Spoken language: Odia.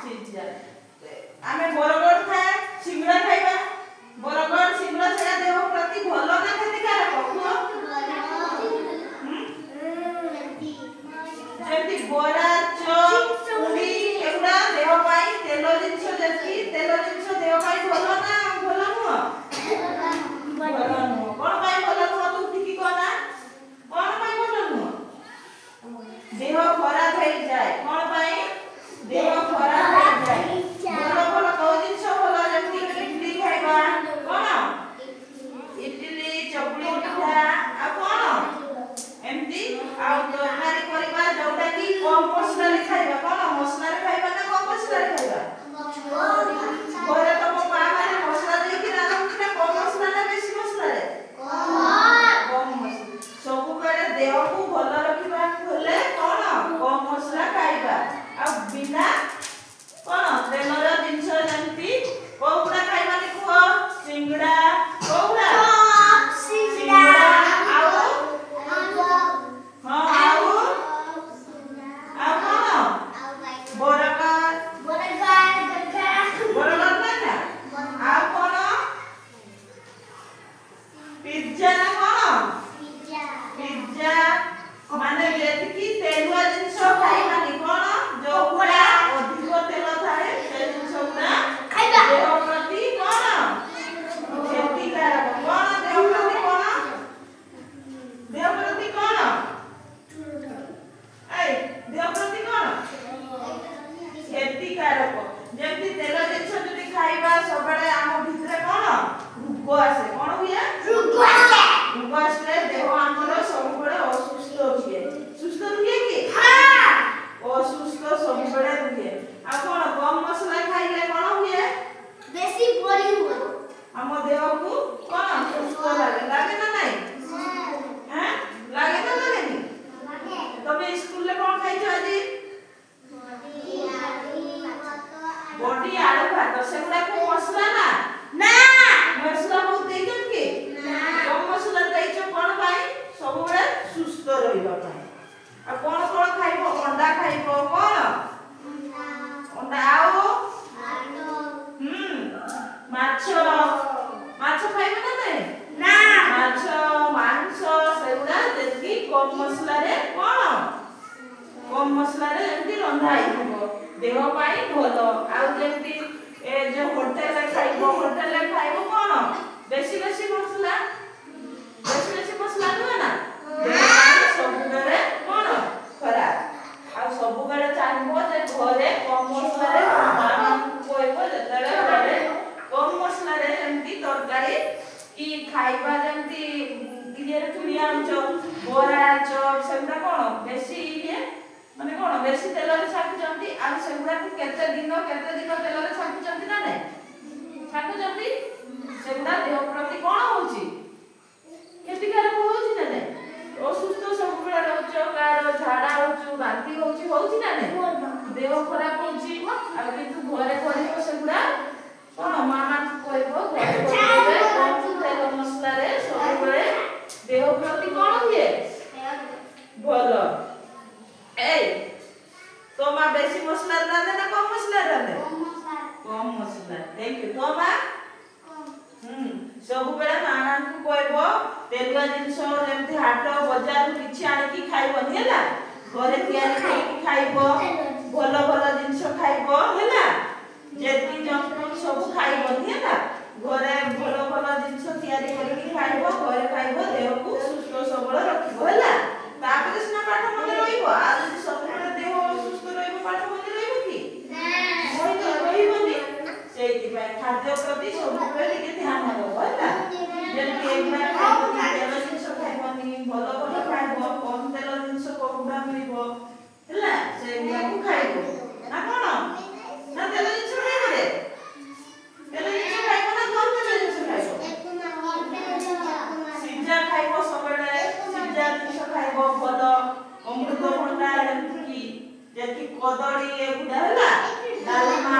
ସିଝା ଆମେ ବରଗଡ଼ ଖାଏ ସିଙ୍ଗଡ଼ା ଖାଇବା ବରଗଡ଼ ସିଙ୍ଗଡ଼ା ସେଟା ଦେହ ପ୍ରତି ଭଲ ନା କ୍ଷତିକାରକ କୁହ ଯେମିତି ବରା ଚପ୍ ପୁରୀ ଏଗୁଡ଼ା ଦେହ ପାଇଁ ତେଲ ଜିନିଷ ଯେମିତି ତେଲ ଜିନିଷ ଦେହ ପାଇଁ ଭଲ ନା ଭଲ ନୁହଁ ଭଲ ନୁହଁ କ'ଣ ପାଇଁ ଭଲ ନୁହଁ ତୁ ଠିକ କହନା କ'ଣ ପାଇଁ ଭଲ ନୁହଁ ଦେହ ଖରାପ ହେଇଯାଏ କ'ଣ ପାଇଁ ଦେହ ଖରାପ ହେଇଯାଏ ଭଲ ଭଲ କୋଉ ଜିନିଷ ଭଲ ଯେମିତି ଇଡଲି ଖାଇବା କ'ଣ ଇଡଲି ଚକୁଳି ପିଠା ଆଉ କ'ଣ ଏମିତି ଆଉ ତରକାରୀ କରିବା ଯୋଉଟା କି କମ ମସଲାରେ ଖାଇବା କ'ଣ ମସଲାରେ ଖାଇବା ନା କମ ମସଲାରେ ଖାଇବା ଘରେ ତମ ମା ମାନେ ମସଲା ଦେଇକି ରାନ୍ଧନ୍ତି ନା କମ ମସଲା ନା ବେଶୀ ମସଲାରେ କମ ମସଲା ସବୁବେଳେ ଦେହକୁ ଭଲ ରଖିବାକୁ ହେଲେ କ'ଣ କମ ମସଲା ଖାଇବା ଆଉ ବିନା କ'ଣ ତେଲର ଜିନିଷ ଯେମିତି କୋଉଗୁଡ଼ା ଖାଇବାନି କୁହ ସିଙ୍ଗଡ଼ା କୋଉଗୁଡ଼ା ସିଙ୍ଗଡ଼ା ଆଉ ହଁ ଆଉ କ'ଣ ବରଗଡ଼ ନା ଆଉ କ'ଣ ପିଜ୍ଜା ନା କ'ଣ ପିଜ୍ଜା ମାନେ ଯେତିକି ତେଲୁଆ ଜିନିଷ ଖାଇବାନି କ'ଣ ଯୋଉଗୁଡ଼ା ଅଧିକ ତେଲ ଥାଏ ସେ ଜିନିଷଗୁଡ଼ା ଦେହ ପ୍ରତି କ'ଣ କ୍ଷତିକାରକ କ'ଣ ଦେହ ପ୍ରତି କ'ଣ ଦେହ ପ୍ରତି କ'ଣ ଦେହ ପ୍ରତି କ'ଣ କ୍ଷତିକାରକ ଯେମିତି ତେଲ ଜିନିଷ ଯଦି ଖାଇବା ସବୁବେଳେ ଆମ ଭିତରେ କ'ଣ ରୋଗ ଆସେ କ'ଣ ହୁଏ ରୋଗ ଆସିଲେ ଦେହ ଆମର ସବୁବେଳେ ଅସୁସ୍ଥ ରୁହେ ସୁସ୍ଥ ରୁହେ କି ଅସୁସ୍ଥ ସବୁବେଳେ ରୁହେ ଆଉ କ'ଣ କମ ମସଲା ଖାଇଲେ କ'ଣ ହୁଏ ବେଶୀ ବଡି ହୁଏ ଆମ ଦେହକୁ କ'ଣ ସୁସ୍ଥ ଲାଗେ ଲାଗେ ନା ନାହିଁ ଲାଗେ ନା ଲାଗେନି ତମେ ସ୍କୁଲରେ କ'ଣ ଖାଇଛ ଆଜି ବଡି ଆଳୁ ଭାତ ସେଗୁଡାକୁ ମସଲା ନା ମସଲା ବହୁତ ଦେଇଛନ୍ତି କି କମ ମସଲା ଦେଇଛ କ'ଣ ପାଇଁ ସବୁବେଳେ ସୁସ୍ଥ ରହିବା ପାଇଁ ଆଉ କ'ଣ କ'ଣ ଖାଇବ ଅଣ୍ଡା ଖାଇବ କ'ଣ ଅଣ୍ଡା ଆଉ ମାଛ ଖାଇବ ନା ନାହିଁ ମାଛ ମାଂସ ସେଗୁଡା ଯେତିକି କମ ମସଲାରେ କ'ଣ କମ ମସଲାରେ ଯେମିତି ରନ୍ଧା ହେଇଥିବ ଦେହ ପାଇଁ ଭଲ ଆଉ ଯେମିତି ଏ ଯୋଉ ହୋଟେଲରେ ଖାଇବ କ'ଣ ବେଶୀ ମସଲା ନୁହେଁ ନା ସବୁବେଳେ କ'ଣ ଖରାପ ଆଉ ସବୁବେଳେ ଚାହିଁବ ଯେ ଘରେ କମ ମସଲାରେ କହିବ ଯେତେବେଳେ ଘରେ କମ ମସଲାରେ ଯେମିତି ତରକାରୀ କି ଖାଇବା ଯେମିତି ଇଏରେ କିଣି ଆଣୁଛ ବରା ଚପ୍ ସେଗୁଡ଼ା କ'ଣ ବେଶୀ ଇଏ ମାନେ କ'ଣ ବେଶୀ ତେଲରେ ଛାକୁଛନ୍ତି ଆଉ ସେଗୁଡ଼ାକୁ କେତେ ଦିନ ତେଲରେ ଛାକୁଛନ୍ତି ନା ନାହିଁ ଛାକୁଛନ୍ତି ସେଗୁଡ଼ା ଦେହ ପ୍ରତି କ'ଣ ହେଉଛି କ୍ଷତିକାରକ ହେଉଛି ନା ନାହିଁ ଅସୁସ୍ଥ ସବୁବେଳେ ରହୁଛ କାହାର ଝାଡ଼ା ହେଉଛୁ ବାନ୍ତି ହେଉଛି ନା ନାହିଁ ଦେହ ଖରାପ ହେଉଛି ଆଉ କିନ୍ତୁ ଘରେ କରିବ ସେଗୁଡ଼ା କ'ଣ ମା ମାନଙ୍କୁ କହିବ ଘରେ କରିବେ କମ ତେଲ ମସଲାରେ ସବୁବେଳେ ଦେହ ପ୍ରତି କ'ଣ ହୁଏ ଭଲ तो माँ बेसी मसला रांधे ना कम मसला रांधे कम मसला थैंक यू तो माँ सब बेला मां को कहबो तेलुआ जिंस जेमति हाट बाजार किछि आनी खाइबो हैला घरे तयारी करी खाइबो भलो भलो जिंस खाइबो हैला जेति जंक सब खाइबो हैला घरे भलो भलो जिंस तयारी करी खाइबो घरे खाइबो देह को सुस्थ सबल रखिबो हैला तापर सिना पाठ मन रहिबो आ जदि सब देह सुस्थ रहिबो पाठ मन रहिबो कि नहीं रहिबोनी सेति भाई खाद्य प्रति सब बेले ध्यान देबो हैला जेति एक बार तेल जिंस खाइबोनी भलो भलो खाइबो कम तेल जिंस कोडा मिलिबो हैला से को खाइबो ना कोन ना तेल जिंस खाइबो रे तेल जिंस खाइबो ना कम तेल जिंस खाइबो सिजा खाइबो सबले सिजा जिंस खाइबो भलो अमृत भंडार जेति कदली एगुडा हैला डालमा